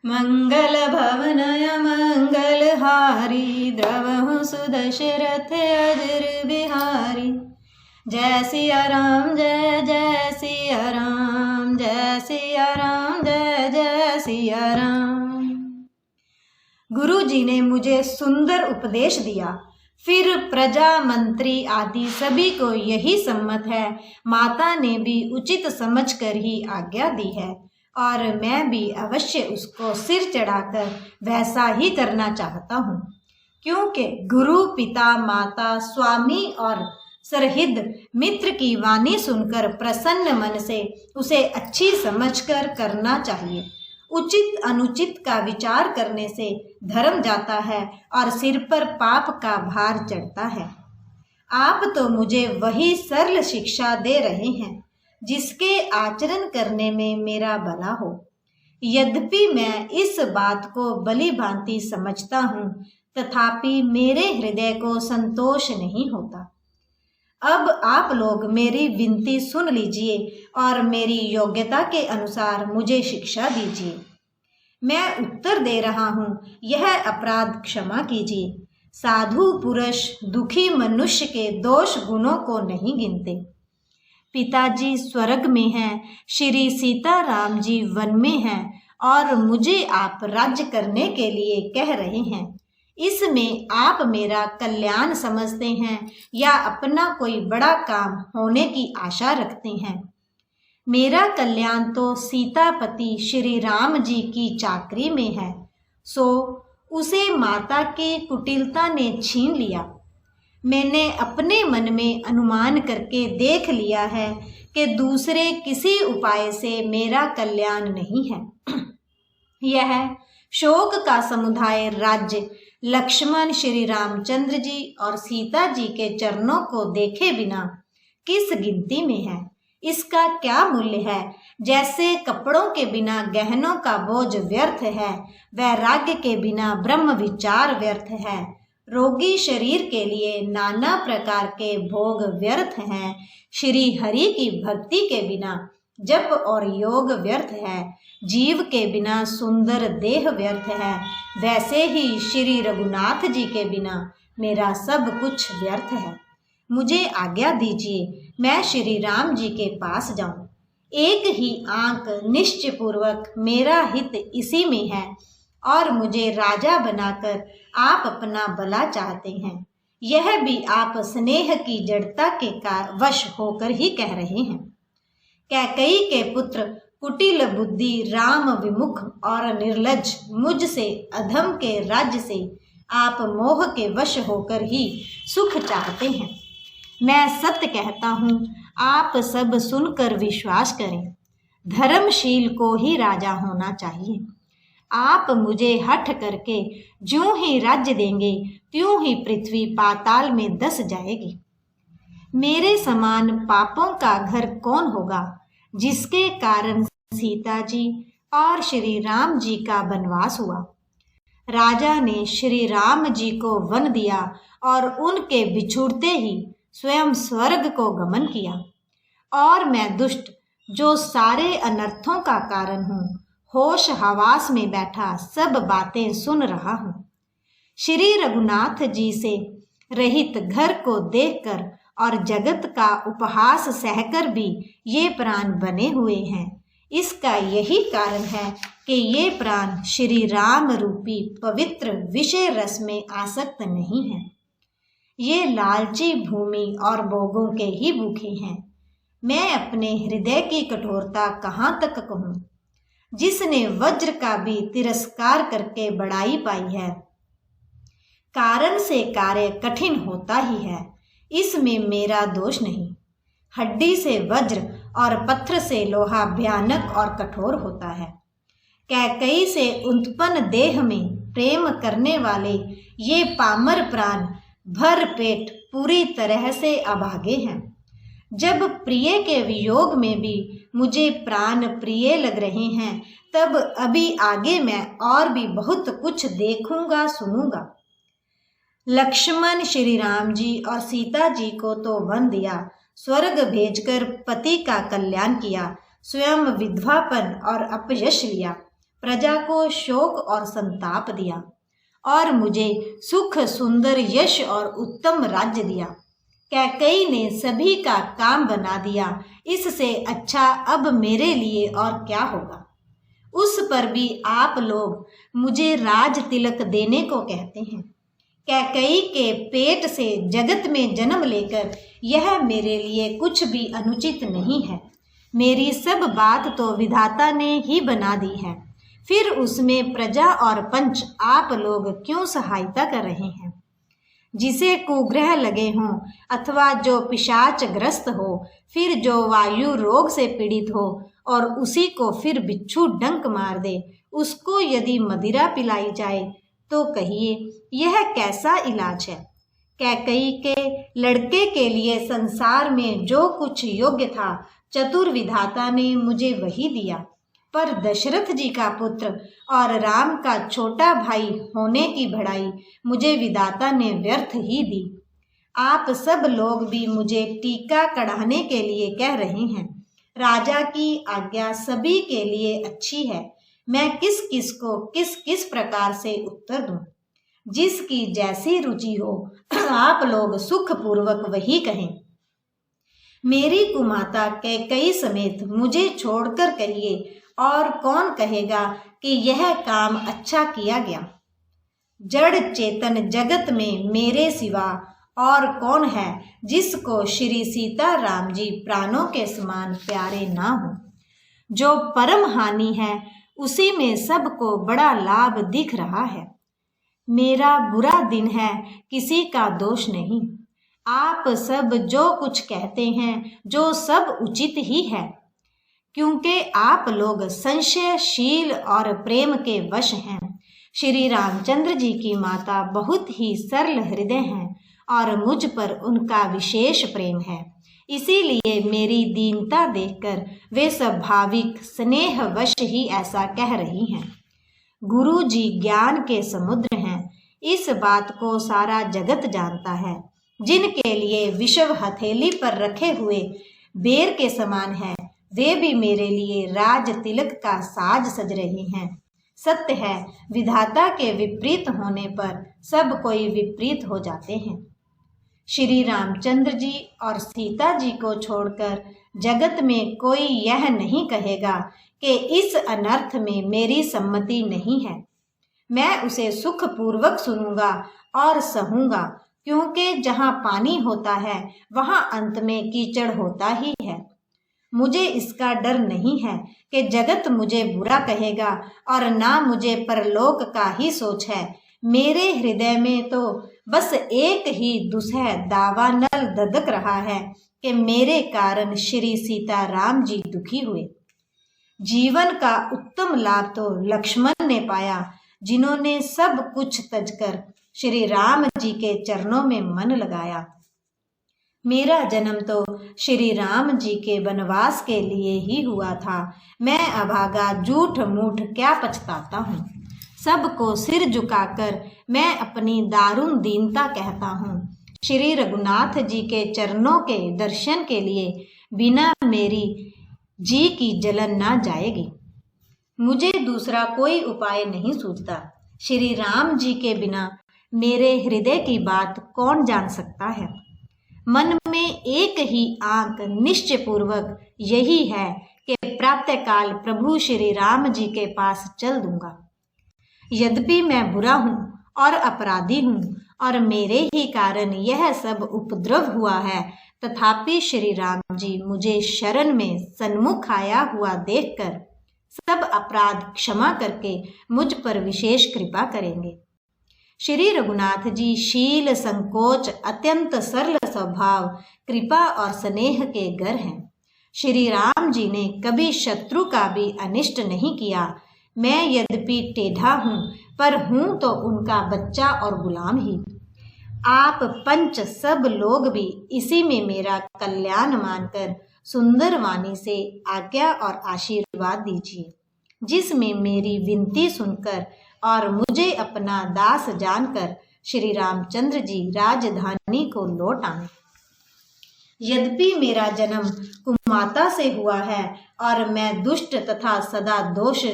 मंगल भवनय मंगलहारी द्रवहु सुदशरथ अजर बिहारी। जय सिया राम जय जय सिया राम, जय सिया राम जय जय सिया राम। गुरु जी ने मुझे सुंदर उपदेश दिया। फिर प्रजा मंत्री आदि सभी को यही सम्मत है। माता ने भी उचित समझकर ही आज्ञा दी है और मैं भी अवश्य उसको सिर चढ़ाकर वैसा ही करना चाहता हूँ, क्योंकि गुरु पिता माता स्वामी और सरहिद मित्र की वाणी सुनकर प्रसन्न मन से उसे अच्छी समझकर करना चाहिए। उचित अनुचित का विचार करने से धर्म जाता है और सिर पर पाप का भार चढ़ता है। आप तो मुझे वही सरल शिक्षा दे रहे हैं जिसके आचरण करने में मेरा भला हो। यद्यपि मैं इस बात को भली भांति समझता हूँ, तथापि मेरे हृदय को संतोष नहीं होता। अब आप लोग मेरी विनती सुन लीजिए और मेरी योग्यता के अनुसार मुझे शिक्षा दीजिए। मैं उत्तर दे रहा हूँ, यह अपराध क्षमा कीजिए। साधु पुरुष दुखी मनुष्य के दोष गुणों को नहीं गिनते। पिताजी स्वर्ग में हैं, श्री सीता राम जी वन में हैं और मुझे आप राज्य करने के लिए कह रहे हैं। इसमें आप मेरा कल्याण समझते हैं या अपना कोई बड़ा काम होने की आशा रखते हैं? मेरा कल्याण तो सीतापति श्री राम जी की चाकरी में है, सो उसे माता की कुटिलता ने छीन लिया। मैंने अपने मन में अनुमान करके देख लिया है कि दूसरे किसी उपाय से मेरा कल्याण नहीं है। यह शोक का समुदाय राज्य लक्ष्मण श्री रामचंद्र जी और सीता जी के चरणों को देखे बिना किस गिनती में है? इसका क्या मूल्य है? जैसे कपड़ों के बिना गहनों का बोझ व्यर्थ है, वैराग्य के बिना ब्रह्म विचार व्यर्थ है। रोगी शरीर के लिए नाना प्रकार के भोग व्यर्थ हैं। श्री हरि की भक्ति के बिना जप और योग व्यर्थ है। जीव के बिना सुंदर देह व्यर्थ है। वैसे ही श्री रघुनाथ जी के बिना मेरा सब कुछ व्यर्थ है। मुझे आज्ञा दीजिए, मैं श्री राम जी के पास जाऊं। एक ही आंक निश्चय पूर्वक मेरा हित इसी में है और मुझे राजा बनाकर आप अपना भला चाहते हैं। यह भी आप स्नेह की जड़ता के वश होकर ही कह रहे हैं। कैकेयी के पुत्र कुटिल बुद्धि राम विमुख और निर्लज मुझसे अधम के राज्य से आप मोह के वश होकर ही सुख चाहते हैं। मैं सत्य कहता हूँ, आप सब सुनकर विश्वास करें। धर्मशील को ही राजा होना चाहिए। आप मुझे हठ करके ज्यों ही राज्य देंगे त्यों ही पृथ्वी पाताल में धंस जाएगी। मेरे समान पापों का घर कौन होगा, जिसके कारण सीता जी और श्री राम जी का वनवास हुआ। राजा ने श्री राम जी को वन दिया और उनके बिछुड़ते ही स्वयं स्वर्ग को गमन किया। और मैं दुष्ट, जो सारे अनर्थों का कारण हूँ, होश हवास में बैठा सब बातें सुन रहा हूँ। श्री रघुनाथ जी से रहित घर को देखकर और जगत का उपहास सहकर भी ये प्राण बने हुए हैं। इसका यही कारण है कि ये प्राण श्री राम रूपी पवित्र विषय रस में आसक्त नहीं हैं। ये लालची भूमि और भोगों के ही भूखे हैं। मैं अपने हृदय की कठोरता कहाँ तक कहूँ, जिसने वज्र का भी तिरस्कार करके बड़ाई पाई है। कारण से कार्य कठिन होता ही है, इसमें मेरा दोष नहीं। हड्डी से वज्र और पत्थर से लोहा भयानक और कठोर होता है। कैकेयी से उत्पन्न देह में प्रेम करने वाले ये पामर प्राण भर पेट पूरी तरह से अभागे हैं। जब प्रिय के वियोग में भी मुझे प्राण प्रिय लग रहे हैं, तब अभी आगे मैं और भी बहुत कुछ देखूंगा सुनूंगा। लक्ष्मण श्री राम जी और सीता जी को तो वन दिया, स्वर्ग भेजकर पति का कल्याण किया, स्वयं विधवापन और अपयश लिया, प्रजा को शोक और संताप दिया और मुझे सुख, सुंदर यश और उत्तम राज्य दिया। कैकेयी ने सभी का काम बना दिया, इससे अच्छा अब मेरे लिए और क्या होगा। उस पर भी आप लोग मुझे राज तिलक देने को कहते हैं। कैकेयी के पेट से जगत में जन्म लेकर यह मेरे लिए कुछ भी अनुचित नहीं है। मेरी सब बात तो विधाता ने ही बना दी है, फिर उसमें प्रजा और पंच आप लोग क्यों सहायता कर रहे हैं। जिसे कुग्रह लगे हों अथवा जो पिशाच ग्रस्त हो, फिर जो वायु रोग से पीड़ित हो और उसी को फिर बिच्छू डंक मार दे, उसको यदि मदिरा पिलाई जाए तो कहिए यह कैसा इलाज है। कैकेयी के लड़के के लिए संसार में जो कुछ योग्य था, चतुर विधाता ने मुझे वही दिया, पर दशरथ जी का पुत्र और राम का छोटा भाई होने की बड़ाई मुझे विधाता ने व्यर्थ ही दी। आप सब लोग भी मुझे टीका कढ़ाने के लिए कह रहे हैं। राजा की आज्ञा सभी के लिए अच्छी है, मैं किस किस को किस किस प्रकार से उत्तर दूं। जिसकी जैसी रुचि हो आप लोग सुखपूर्वक वही कहें। मेरी कुमाता कैकेयी समेत मुझे छोड़कर कहिए और कौन कहेगा कि यह काम अच्छा किया गया। जड़ चेतन जगत में मेरे सिवा और कौन है जिसको श्री सीता राम जी प्राणों के समान प्यारे ना हो। जो परम हानि है उसी में सबको बड़ा लाभ दिख रहा है। मेरा बुरा दिन है, किसी का दोष नहीं। आप सब जो कुछ कहते हैं जो सब उचित ही है, क्योंकि आप लोग संशयशील और प्रेम के वश हैं। श्री रामचंद्र जी की माता बहुत ही सरल हृदय हैं और मुझ पर उनका विशेष प्रेम है, इसीलिए मेरी दीनता देखकर वे स्वाभाविक स्नेहवश ही ऐसा कह रही हैं। गुरु जी ज्ञान के समुद्र हैं, इस बात को सारा जगत जानता है। जिनके लिए विश्व हथेली पर रखे हुए बेर के समान है, वे भी मेरे लिए राज तिलक का साज सज रहे हैं। सत्य है, विधाता के विपरीत होने पर सब कोई विपरीत हो जाते हैं। श्री रामचंद्र जी और सीता जी को छोड़कर जगत में कोई यह नहीं कहेगा कि इस अनर्थ में मेरी सम्मति नहीं है। मैं उसे सुखपूर्वक सुनूंगा और सहूंगा, क्योंकि जहाँ पानी होता है वहाँ अंत में कीचड़ होता ही है। मुझे इसका डर नहीं है कि जगत मुझे बुरा कहेगा और ना मुझे परलोक का ही सोच है। मेरे हृदय में तो बस एक ही दुसह दावानल ददक रहा है कि मेरे कारण श्री सीता राम जी दुखी हुए। जीवन का उत्तम लाभ तो लक्ष्मण ने पाया, जिन्होंने सब कुछ तजकर श्री राम जी के चरणों में मन लगाया। मेरा जन्म तो श्री राम जी के वनवास के लिए ही हुआ था। मैं अभागा झूठ मूठ क्या पछताता हूँ। सबको सिर झुकाकर मैं अपनी दारुण दीनता कहता हूँ। श्री रघुनाथ जी के चरणों के दर्शन के लिए बिना मेरी जी की जलन ना जाएगी। मुझे दूसरा कोई उपाय नहीं सूझता। श्री राम जी के बिना मेरे हृदय की बात कौन जान सकता है। मन में एक ही आंक निश्चयपूर्वक यही है कि प्रातःकाल प्रभु श्री राम जी के पास चल दूंगा। यद्यपि मैं बुरा हूँ और अपराधी हूँ और मेरे ही कारण यह सब उपद्रव हुआ है, तथापि श्री राम जी मुझे शरण में सन्मुख आया हुआ देखकर सब अपराध क्षमा करके मुझ पर विशेष कृपा करेंगे। श्री रघुनाथ जी शील, संकोच, अत्यंत सरल स्वभाव, कृपा और स्नेह के घर हैं। श्री राम जी ने कभी शत्रु का भी अनिष्ट नहीं किया। मैं यद्यपि टेढ़ा हूँ, पर हूँ तो उनका बच्चा और गुलाम ही। आप पंच सब लोग भी इसी में मेरा कल्याण मानकर सुंदर वाणी से आज्ञा और आशीर्वाद दीजिए, जिसमें मेरी विनती सुनकर और मुझे अपना दास जानकर श्री रामचंद्र जी राजधानी को लौट आए। यद्यपि मेरा जन्म कुमाता से हुआ है और मैं दुष्ट तथा सदा दोष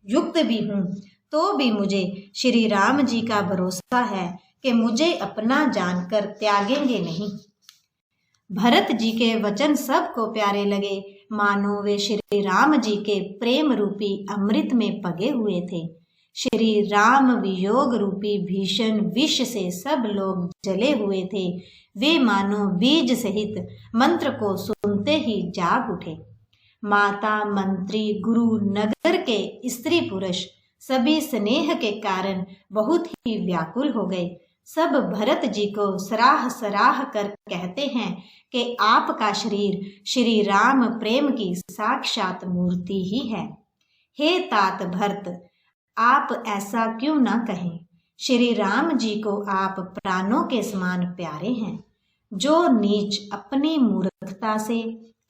युक्त भी हूँ, तो भी मुझे श्री राम जी का भरोसा है कि मुझे अपना जानकर त्यागेंगे नहीं। भरत जी के वचन सबको प्यारे लगे, मानो वे श्री राम जी के प्रेम रूपी अमृत में पगे हुए थे। श्री राम वियोग रूपी भीषण विष से सब लोग जले हुए थे। वे मानो बीज सहित मंत्र को सुनते ही जाग उठे। माता, मंत्री, गुरु, नगर के स्त्री पुरुष सभी स्नेह के कारण बहुत ही व्याकुल हो गए। सब भरत जी को सराह सराह कर कहते हैं कि आपका शरीर श्री राम प्रेम की साक्षात मूर्ति ही है। हे तात भरत, आप ऐसा क्यों न कहें? श्री राम जी को आप प्राणों के समान प्यारे हैं। जो नीच अपनी मूर्खता से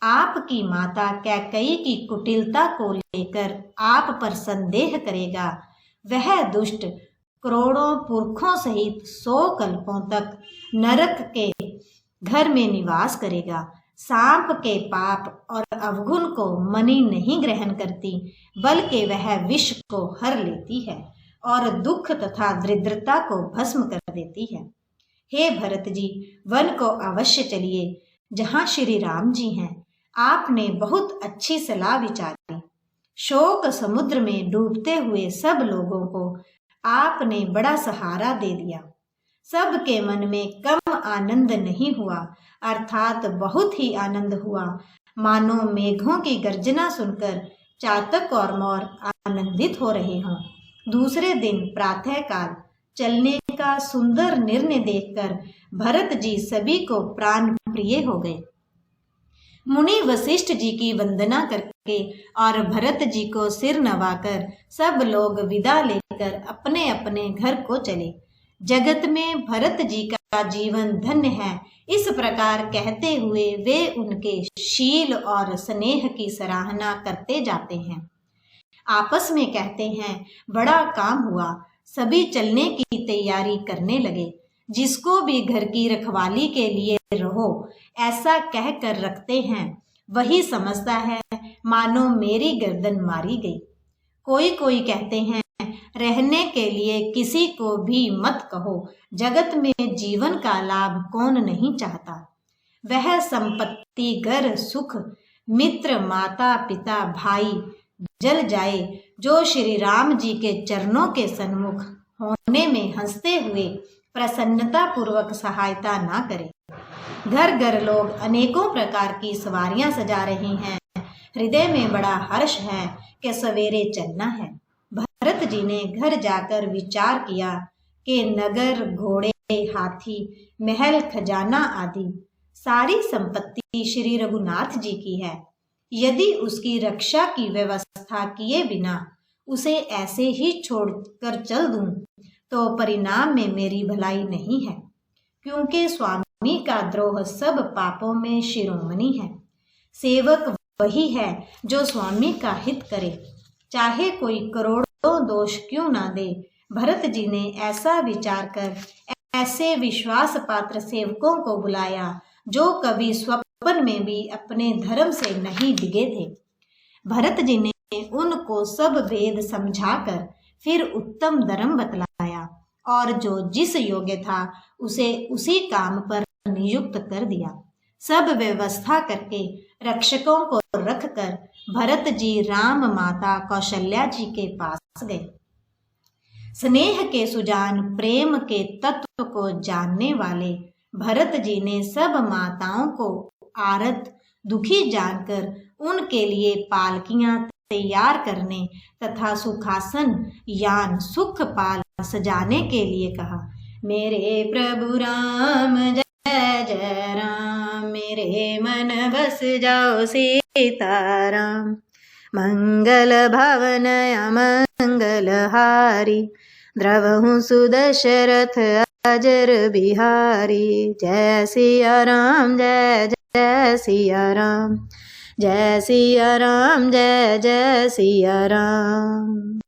आपकी माता कैकेयी की कुटिलता को लेकर आप पर संदेह करेगा, वह दुष्ट करोड़ों पुरखों सहित 100 कल्पों तक नरक के घर में निवास करेगा। सांप के पाप और अवगुण को मणि नहीं ग्रहण करती, बल्कि वह विष को हर लेती है और दुख तथा दरिद्रता को भस्म कर देती है। हे भरत जी, वन को अवश्य चलिए जहाँ श्री राम जी हैं। आपने बहुत अच्छी सलाह विचारी। शोक समुद्र में डूबते हुए सब लोगों को आपने बड़ा सहारा दे दिया। सबके मन में कम आनंद नहीं हुआ, अर्थात बहुत ही आनंद हुआ। मानो मेघों की गर्जना सुनकर चातक और मोर आनंदित हो रहे हों। दूसरे दिन प्रातःकाल चलने का सुंदर निर्णय देखकर भरत जी सभी को प्राण प्रिय हो गए। मुनि वशिष्ठ जी की वंदना करके और भरत जी को सिर नवाकर सब लोग विदा लेकर अपने अपने घर को चले। जगत में भरत जी का जीवन धन्य है, इस प्रकार कहते हुए वे उनके शील और स्नेह की सराहना करते जाते हैं। आपस में कहते हैं, बड़ा काम हुआ। सभी चलने की तैयारी करने लगे। जिसको भी घर की रखवाली के लिए रहो ऐसा कह कर रखते हैं, वही समझता है मानो मेरी गर्दन मारी गई। कोई कोई कहते हैं, रहने के लिए किसी को भी मत कहो। जगत में जीवन का लाभ कौन नहीं चाहता। वह संपत्ति, घर, सुख, मित्र, माता, पिता, भाई जल जाए जो श्री राम जी के चरणों के सन्मुख होने में हंसते हुए प्रसन्नता पूर्वक सहायता ना करे। घर घर लोग अनेकों प्रकार की सवारियां सजा रहे हैं। हृदय में बड़ा हर्ष है कि सवेरे चलना है। भरत जी ने घर जाकर विचार किया कि नगर, घोड़े, हाथी, महल, खजाना आदि सारी संपत्ति श्री रघुनाथ जी की है। यदि उसकी रक्षा की व्यवस्था किए बिना उसे ऐसे ही छोड़कर चल दूं, तो परिणाम में मेरी भलाई नहीं है, क्योंकि स्वामी का द्रोह सब पापों में शिरोमणि है। सेवक वही है जो स्वामी का हित करे, चाहे कोई करोड़ों दोष क्यों ना दे। भरत जी ने ऐसा विचार कर ऐसे विश्वास पात्र सेवकों को बुलाया जो कभी स्वप्न में भी अपने धर्म से नहीं डिगे थे। भरत जी ने उनको सब वेद समझाकर फिर उत्तम धर्म बतलाया और जो जिस योग्य था उसे उसी काम पर नियुक्त कर दिया। सब व्यवस्था करके रक्षकों को रखकर भरत जी राम माता कौशल्या जी के पास गए। स्नेह के सुजान, प्रेम के तत्व को जानने वाले भरत जी ने सब माताओं को आरत दुखी जानकर उनके लिए पालकियां तैयार करने तथा सुखासन यान सुखपाल सजाने के लिए कहा। मेरे प्रभु राम जय जय राम, मेरे मन बस जाओ सीताराम। मंगल भवन अमंगल हारी, द्रवहु सुदशरथ अजर बिहारी। जय सिया राम जय जय सिया राम, जय सिया राम जय जय सिया राम।